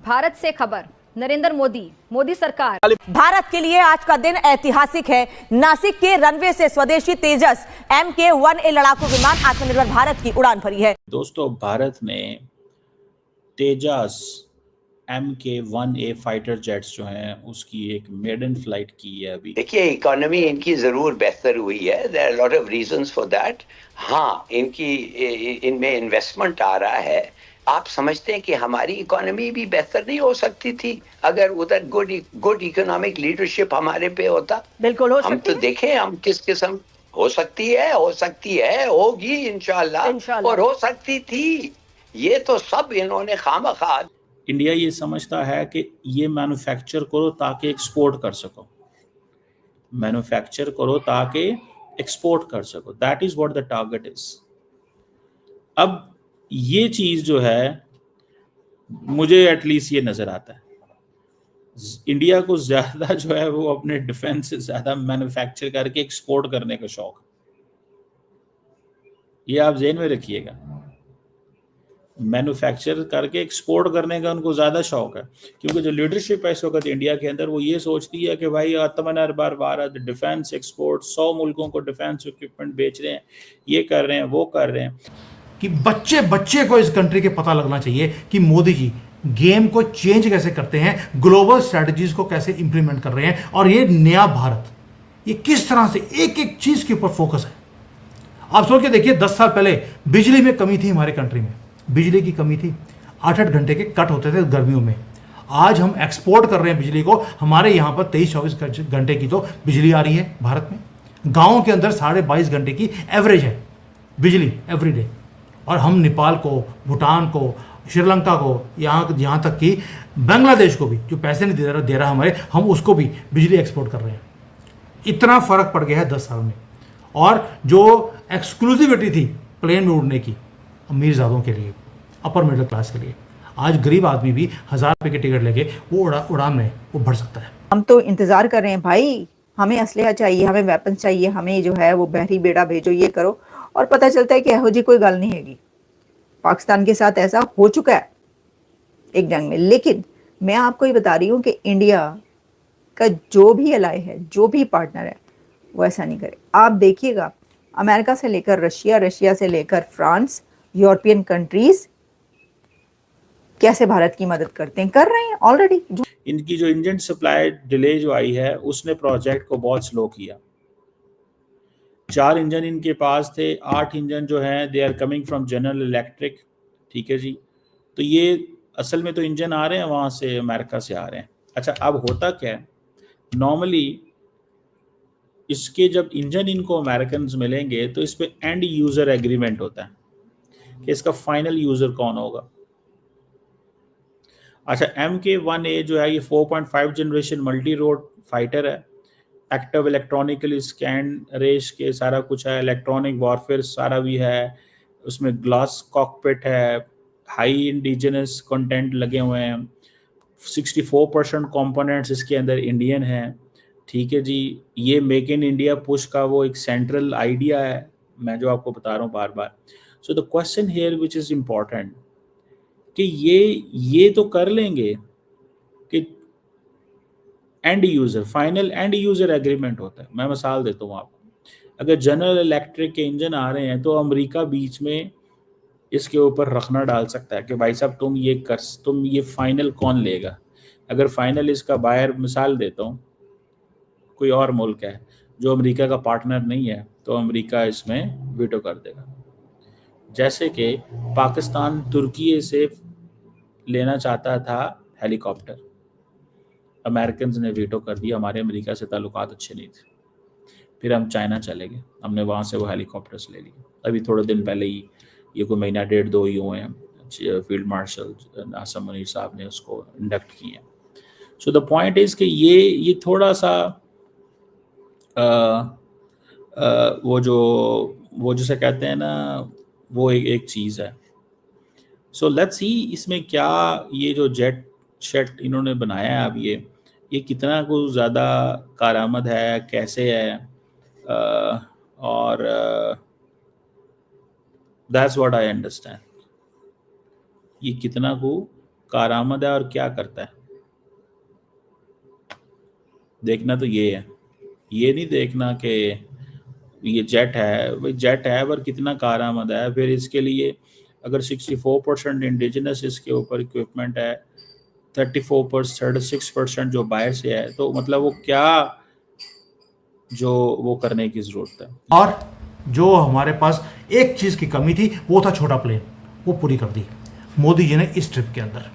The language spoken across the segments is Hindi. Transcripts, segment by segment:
भारत से खबर, नरेंद्र मोदी सरकार। भारत के लिए आज का दिन ऐतिहासिक है। नासिक के रनवे से स्वदेशी तेजस MK-1A लड़ाकू विमान आत्मनिर्भर भारत की उड़ान भरी है। दोस्तों, भारत ने तेजस MK-1A फाइटर जेट्स जो हैं उसकी एक मेडन फ्लाइट की है। अभी देखिए, इकोनॉमी इनकी जरूर बेहतर हुई है। There are lot of reasons for that. हाँ, इनमें इन्वेस्टमेंट आ रहा है। आप समझते हैं कि हमारी इकोनॉमी भी बेहतर नहीं हो सकती थी अगर उधर गुड इकोनॉमिक लीडरशिप हमारे पे होता? बिल्कुल हो सकती है। हम तो देखें हम किस किस्म हो सकती है, होगी इंशाल्लाह, और हो सकती थी। ये तो सब इन्होंने खामखा। इंडिया ये समझता है कि ये मैन्युफैक्चर करो ताकि एक्सपोर्ट कर सको, मैन्युफैक्चर करो ताकि एक्सपोर्ट कर सको। That is what the target is. अब ये चीज जो है, मुझे एटलीस्ट ये नजर आता है, इंडिया को ज्यादा जो है वो अपने डिफेंस से ज्यादा मैन्युफैक्चर करके एक्सपोर्ट करने का शौक, ये आप ज़हन में रखिएगा। मैन्युफैक्चर करके एक्सपोर्ट करने का उनको ज़्यादा शौक है, क्योंकि जो लीडरशिप है इस वक्त इंडिया के अंदर वो ये सोचती है कि भाई आत्मनिर्भर भारत, डिफेंस एक्सपोर्ट, 100 मुल्कों को डिफेंस इक्विपमेंट बेच रहे हैं, ये कर रहे हैं, वो कर रहे हैं। कि बच्चे बच्चे को इस कंट्री के पता लगना चाहिए कि मोदी जी गेम को चेंज कैसे करते हैं, ग्लोबल स्ट्रैटेजीज को कैसे इंप्लीमेंट कर रहे हैं, और ये नया भारत ये किस तरह से एक एक चीज के ऊपर फोकस है। आप सोच के देखिए, 10 साल पहले बिजली में कमी थी, हमारे कंट्री में बिजली की कमी थी, 8-8 घंटे के कट होते थे गर्मियों में। आज हम एक्सपोर्ट कर रहे हैं बिजली को, हमारे यहाँ पर 23-24 घंटे की तो बिजली आ रही है भारत में। गाँव के अंदर 22.5 घंटे की एवरेज है बिजली एवरी डे, और हम नेपाल को, भूटान को, श्रीलंका को, यहाँ तक कि बांग्लादेश को भी, जो पैसे नहीं दे रहा हमारे, हम उसको भी बिजली एक्सपोर्ट कर रहे हैं। इतना फर्क पड़ गया है 10 साल में। और जो एक्सक्लूसिविटी थी प्लेन में उड़ने की अमीर ज़ादों के लिए, अपर मिडिल क्लास के लिए, आज गरीब आदमी भी 1000 रुपये की टिकट लेके वो उड़ान में वो भर सकता है। हम तो इंतजार कर रहे हैं भाई, हमें असलहा चाहिए, हमें वेपन चाहिए, हमें जो है वो बहरी बेड़ा भेजो, ये करो, और पता चलता है कि यहो जी कोई गल नहीं हैगी। पाकिस्तान के साथ ऐसा हो चुका है एक जंग में। लेकिन मैं आपको ये बता रही हूँ कि इंडिया का जो भी अलाय है, जो भी पार्टनर है, वो ऐसा नहीं करे। आप देखिएगा, अमेरिका से लेकर रशिया से लेकर फ्रांस, यूरोपियन कंट्रीज कैसे भारत की मदद करते हैं, कर रहे हैं ऑलरेडी। इनकी जो इंजन सप्लाई डिले जो आई है उसने प्रोजेक्ट को बहुत स्लो किया। 4 इंजन इनके पास थे, 8 इंजन जो हैं they are coming from General Electric. ठीक है जी, तो ये असल में तो इंजन आ रहे हैं वहाँ से, अमेरिका से आ रहे हैं। अच्छा, अब होता क्या है, नॉर्मली इसके जब इंजन इनको अमेरिकन मिलेंगे तो इस पे एंड यूज़र एग्रीमेंट होता है कि इसका फाइनल यूज़र कौन होगा। अच्छा, MK-1A जो है ये 4.5 जनरेशन मल्टी रोड फाइटर है, एक्टिव इलेक्ट्रॉनिकली स्कैन रेस के सारा कुछ है, इलेक्ट्रॉनिक वॉरफेयर सारा भी है, उसमें ग्लास कॉकपिट है, हाई इंडिजिनस कंटेंट लगे हुए हैं, 64% कंपोनेंट्स इसके अंदर इंडियन हैं। ठीक है जी, ये मेक इन इंडिया पुश का वो एक सेंट्रल आइडिया है, मैं जो आपको बता रहा हूँ बार बार। So the question here which is important कि ये तो कर लेंगे कि end user, final end user agreement होता है। मैं मिसाल देता हूँ आपको, अगर जनरल इलेक्ट्रिक के इंजन आ रहे हैं तो अमेरिका बीच में इसके ऊपर रखना डाल सकता है कि भाई साहब तुम ये फाइनल कौन लेगा। अगर फाइनल इसका बायर, मिसाल देता हूँ, कोई और मुल्क है जो अमेरिका का पार्टनर नहीं है, तो अमेरिका इसमें वीटो कर देगा। जैसे कि पाकिस्तान तुर्की से लेना चाहता था हेलीकॉप्टर, अमेरिकन ने वीटो कर दिया, हमारे अमेरिका से ताल्लुकात अच्छे नहीं थे, फिर हम चाइना चले गए, हमने वहाँ से वो हेलीकॉप्टर्स ले लिए। अभी थोड़े दिन पहले ही, ये कोई महीना 1.5-2 ही हुए हैं, फील्ड मार्शल आसम मुनीर साहब ने उसको इंडक्ट किए हैं। सो द पॉइंट इज़ कि ये थोड़ा सा वो जिसे कहते हैं ना, वो एक चीज़ है। सो लेट्स सी इसमें क्या ये जो जेट शेट इन्होंने बनाया है, अब ये कितना कुछ ज़्यादा कारामद है, कैसे है, और दैट्स व्हाट आई अंडरस्टैंड, ये कितना को कारआमद है और क्या करता है, देखना तो ये है। ये नहीं देखना कि ये जेट है, भाई जेट है पर कितना कारआमद है। फिर इसके लिए अगर 64% इंडिजिनस इसके ऊपर इक्विपमेंट है, 36% जो बाहर से है, तो मतलब वो क्या जो वो करने की जरूरत है। और जो हमारे पास एक चीज की कमी थी वो था छोटा प्लेन, वो पूरी कर दी मोदी जी ने इस ट्रिप के अंदर।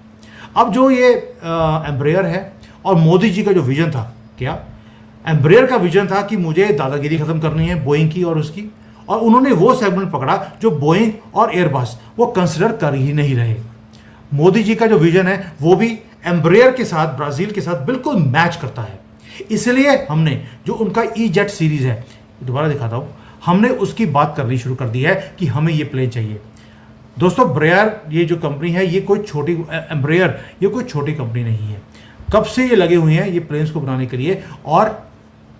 अब जो ये एम्ब्रेयर है और मोदी जी का जो विजन था, क्या एम्ब्रेयर का विजन था कि मुझे दादागिरी खत्म करनी है बोइंग की और उसकी, और उन्होंने वो सेगमेंट पकड़ा जो बोइंग और एयरबस वो कंसिडर कर ही नहीं रहे। मोदी जी का जो विजन है वो भी एम्ब्रेयर के साथ, ब्राजील के साथ बिल्कुल मैच करता है। इसलिए हमने जो उनका ई जेट सीरीज है, दोबारा दिखाता हूं, हमने उसकी बात करनी शुरू कर दी है कि हमें ये प्लेन चाहिए। दोस्तों ब्रेयर ये जो कंपनी है, ये कोई छोटी एम्ब्रेयर ये कोई छोटी कंपनी नहीं है। कब से ये लगे हुए हैं ये प्लेन्स को बनाने के लिए, और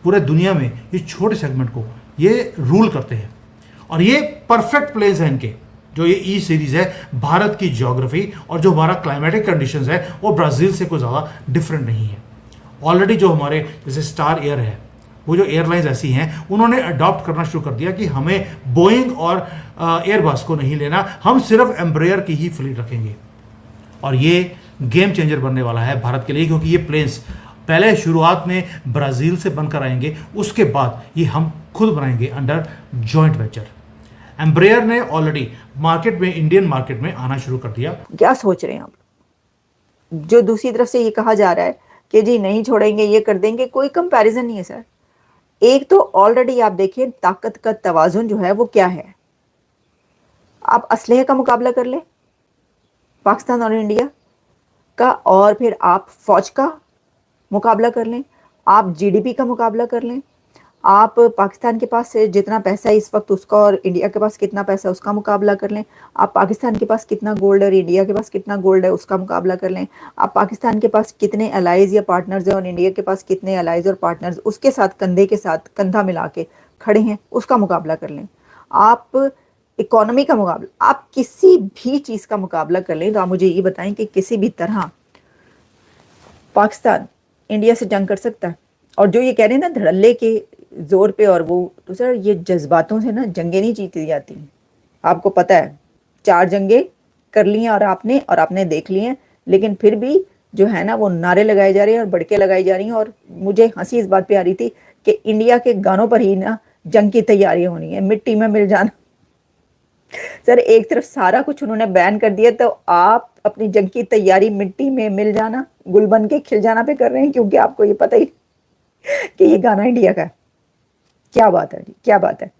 पूरे दुनिया में ये छोटे सेगमेंट को ये रूल करते हैं। और ये परफेक्ट प्लेन्स हैं इनके, जो ये ई सीरीज है। भारत की ज्योग्राफी और जो हमारा क्लाइमेटिक कंडीशंस है वो ब्राज़ील से कोई ज़्यादा डिफरेंट नहीं है। ऑलरेडी जो हमारे जैसे स्टार एयर है, वो जो एयरलाइंस ऐसी हैं, उन्होंने अडॉप्ट करना शुरू कर दिया कि हमें बोइंग और एयरबस को नहीं लेना, हम सिर्फ एम्ब्रेयर की ही फ्लीट रखेंगे। और ये गेम चेंजर बनने वाला है भारत के लिए, क्योंकि ये प्लेन्स पहले शुरुआत में ब्राज़ील से बनकर आएंगे, उसके बाद ये हम खुद बनाएंगे अंडर जॉइंट वेंचर। एम्ब्रेयर ने ऑलरेडी मार्केट में, इंडियन मार्केट में आना शुरू कर दिया। क्या सोच रहे हैं आप? जो दूसरी तरफ से ये कहा जा रहा है कि जी नहीं छोड़ेंगे, ये कर देंगे, कोई कंपैरिजन नहीं है सर। एक तो ऑलरेडी आप देखिए ताकत का तवाजुन जो है वो क्या है। आप असलहे का मुकाबला कर ले पाकिस्तान और इंडिया का, और फिर आप फौज का मुकाबला कर लें, आप जीडीपी का मुकाबला कर लें, आप पाकिस्तान के पास से जितना पैसा है इस वक्त उसका और इंडिया के पास कितना पैसा है उसका मुकाबला कर लें, आप पाकिस्तान के पास कितना गोल्ड है और इंडिया के पास कितना गोल्ड है उसका मुकाबला कर लें, आप पाकिस्तान के पास कितने अलाइज या पार्टनर्स हैं और इंडिया के पास कितने अलाइज और पार्टनर्स उसके साथ कंधे के साथ कंधा मिला के खड़े हैं उसका मुकाबला कर लें, आप इकोनॉमी का मुकाबला, आप किसी भी चीज़ का मुकाबला कर लें, तो आप मुझे ये बताएं कि किसी भी तरह पाकिस्तान इंडिया से जंग कर सकता है। और जो ये कह रहे हैं ना धड़ल्ले के जोर पे, और वो तो सर ये जज्बातों से ना जंगें नहीं जीती जाती। आपको पता है 4 जंगें कर ली हैं और आपने देख ली हैं, लेकिन फिर भी जो है ना वो नारे लगाए जा रहे हैं और बड़के लगाई जा रही हैं। और मुझे हंसी इस बात पे आ रही थी कि इंडिया के गानों पर ही ना जंग की तैयारियां होनी है, मिट्टी में मिल जाना। सर एक तरफ सारा कुछ उन्होंने बैन कर दिया, तो आप अपनी जंग की तैयारी मिट्टी में मिल जाना, गुल बन के खिल जाना पे कर रहे हैं, क्योंकि आपको ये पता ही कि ये गाना इंडिया का है। क्या बात है जी, क्या बात है।